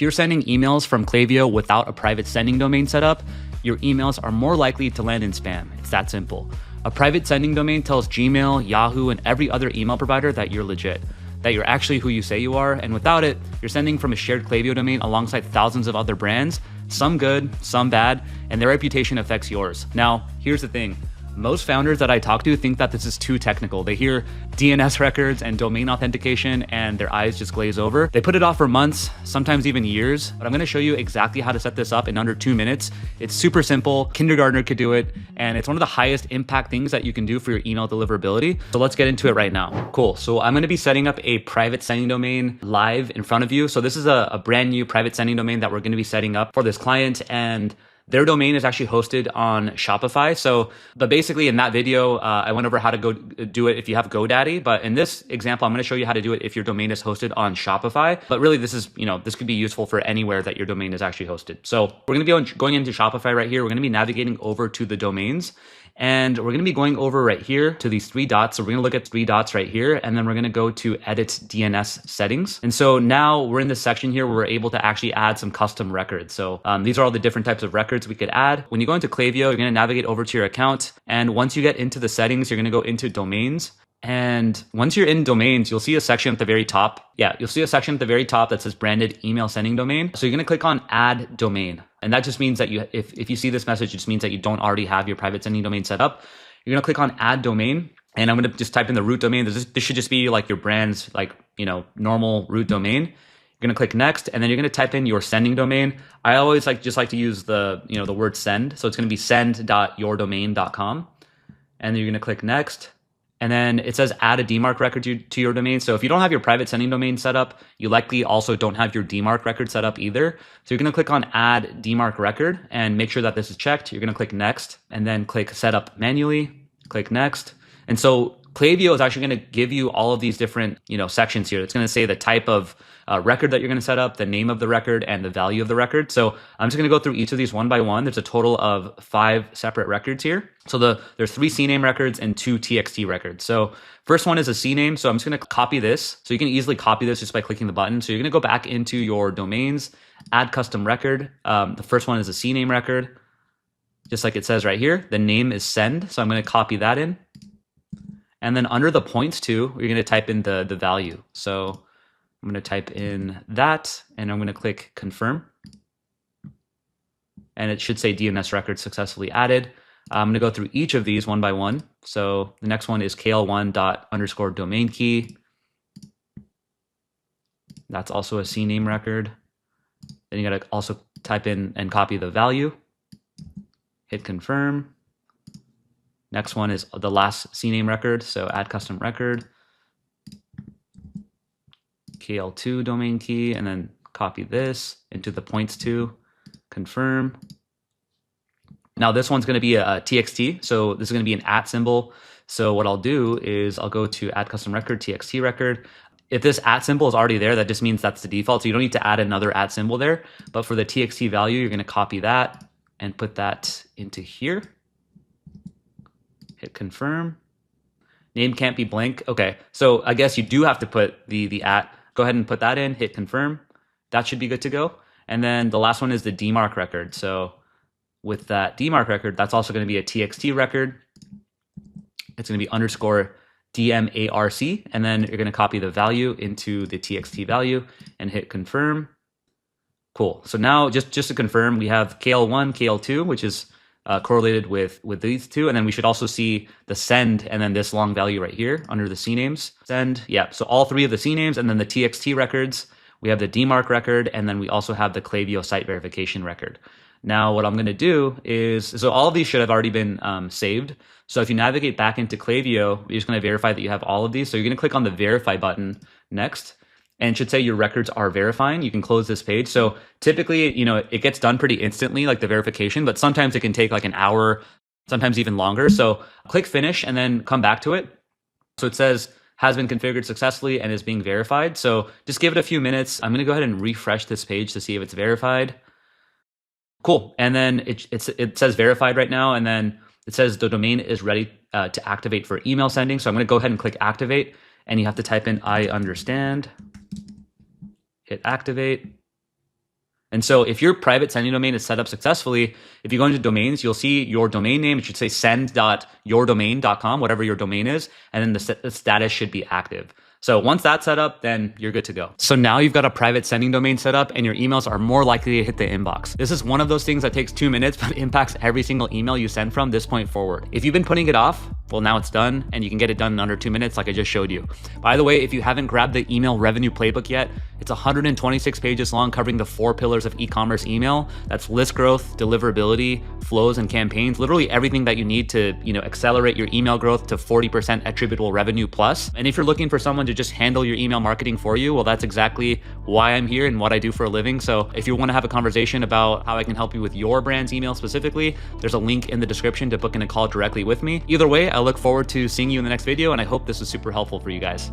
If you're sending emails from Klaviyo without a private sending domain set up, your emails are more likely to land in spam. It's that simple. A private sending domain tells Gmail, Yahoo, and every other email provider that you're legit, that you're actually who you say you are, and without it, you're sending from a shared Klaviyo domain alongside thousands of other brands, some good, some bad, and their reputation affects yours. Now, here's the thing. Most founders that I talk to think that this is too technical. They hear DNS records and domain authentication and their eyes just glaze over. They put it off for months, sometimes even years, but I'm gonna show you exactly how to set this up in under 2 minutes. It's super simple, kindergartner could do it, and it's one of the highest impact things that you can do for your email deliverability. So let's get into it right now. Cool, so I'm gonna be setting up a private sending domain live in front of you. So this is a brand new private sending domain that we're gonna be setting up for this client, and their domain is actually hosted on Shopify. But basically in that video, I went over how to go do it if you have GoDaddy. But in this example, I'm going to show you how to do it if your domain is hosted on Shopify. But really, this is, this could be useful for anywhere that your domain is actually hosted. So we're going to be going into Shopify right here. We're going to be navigating over to the domains. And we're going to be going over right here to these 3 dots. So we're going to look at 3 dots right here, and then we're going to go to edit DNS settings. And so now we're in this section here where we're able to actually add some custom records. So these are all the different types of records we could add. When you go into Klaviyo, you're going to navigate over to your account. And once you get into the settings, you're going to go into domains. And once you're in domains, you'll see a section at the very top. Yeah, you'll see a section at the very top that says branded email sending domain. So you're going to click on add domain. And that just means that if you see this message, it just means that you don't already have your private sending domain set up. You're going to click on add domain. And I'm going to just type in the root domain. This should just be like your brand's normal root domain. You're going to click next, and then you're going to type in your sending domain. I always like to use the word send. So it's going to be send.yourdomain.com. And then you're going to click next. And then it says add a DMARC record to your domain. So if you don't have your private sending domain set up, you likely also don't have your DMARC record set up either. So you're going to click on add DMARC record and make sure that this is checked. You're going to click next and then click set up manually, click next. And so Klaviyo is actually going to give you all of these different sections here. It's going to say the type of record that you're going to set up, the name of the record, and the value of the record. So I'm just going to go through each of these one by one. There's a total of 5 separate records here. So there's 3 CNAME records and 2 TXT records. So first one is a CNAME. So I'm just going to copy this. So you can easily copy this just by clicking the button. So you're going to go back into your domains, add custom record. The first one is a CNAME record, just like it says right here. The name is send. So I'm going to copy that in. And then under the points to, you're going to type in the value. So I'm going to type in that, and I'm going to click confirm. And it should say DNS record successfully added. I'm going to go through each of these one by one. So the next one is kl1._domain key. That's also a CNAME record. Then you got to also type in and copy the value. Hit confirm. Next one is the last CNAME record. So add custom record. KL2 domain key, and then copy this into the points to, confirm. Now this one's going to be a TXT, so this is going to be an @ symbol. So what I'll do is I'll go to add custom record, TXT record. If this @ symbol is already there, that just means that's the default, so you don't need to add another @ symbol there. But for the TXT value, you're going to copy that and put that into here. Hit confirm. Name can't be blank. Okay, so I guess you do have to put the @ Go ahead and put that in, hit confirm. That should be good to go. And then the last one is the DMARC record. So with that DMARC record, that's also going to be a TXT record. It's going to be _DMARC. And then you're going to copy the value into the TXT value and hit confirm. Cool. So now just to confirm, we have KL1, KL2, which is correlated with these two. And then we should also see the send and then this long value right here under the CNAMEs. Send, yeah. So all 3 of the CNAMEs and then the TXT records. We have the DMARC record, and then we also have the Klaviyo site verification record. Now what I'm going to do is, so all of these should have already been saved. So if you navigate back into Klaviyo, you're just going to verify that you have all of these. So you're going to click on the verify button next. And it should say your records are verifying. You can close this page. So typically, it gets done pretty instantly, like the verification, but sometimes it can take like an hour, sometimes even longer. So click finish and then come back to it. So it says has been configured successfully and is being verified. So just give it a few minutes. I'm going to go ahead and refresh this page to see if it's verified. Cool. And then it says verified right now. And then it says the domain is ready to activate for email sending. So I'm going to go ahead and click activate, and you have to type in I understand. Hit activate. And so if your private sending domain is set up successfully, if you go into domains, you'll see your domain name. It should say send.yourdomain.com, whatever your domain is. And then the status should be active. So once that's set up, then you're good to go. So now you've got a private sending domain set up and your emails are more likely to hit the inbox. This is one of those things that takes 2 minutes, but impacts every single email you send from this point forward. If you've been putting it off, well, now it's done and you can get it done in under 2 minutes like I just showed you. By the way, if you haven't grabbed the email revenue playbook yet, it's 126 pages long covering the 4 pillars of e-commerce email. That's list growth, deliverability, flows, and campaigns. Literally everything that you need to, accelerate your email growth to 40% attributable revenue plus. And if you're looking for someone to just handle your email marketing for you, well, that's exactly why I'm here and what I do for a living. So if you want to have a conversation about how I can help you with your brand's email specifically, there's a link in the description to book in a call directly with me. Either way, I look forward to seeing you in the next video, and I hope this is super helpful for you guys.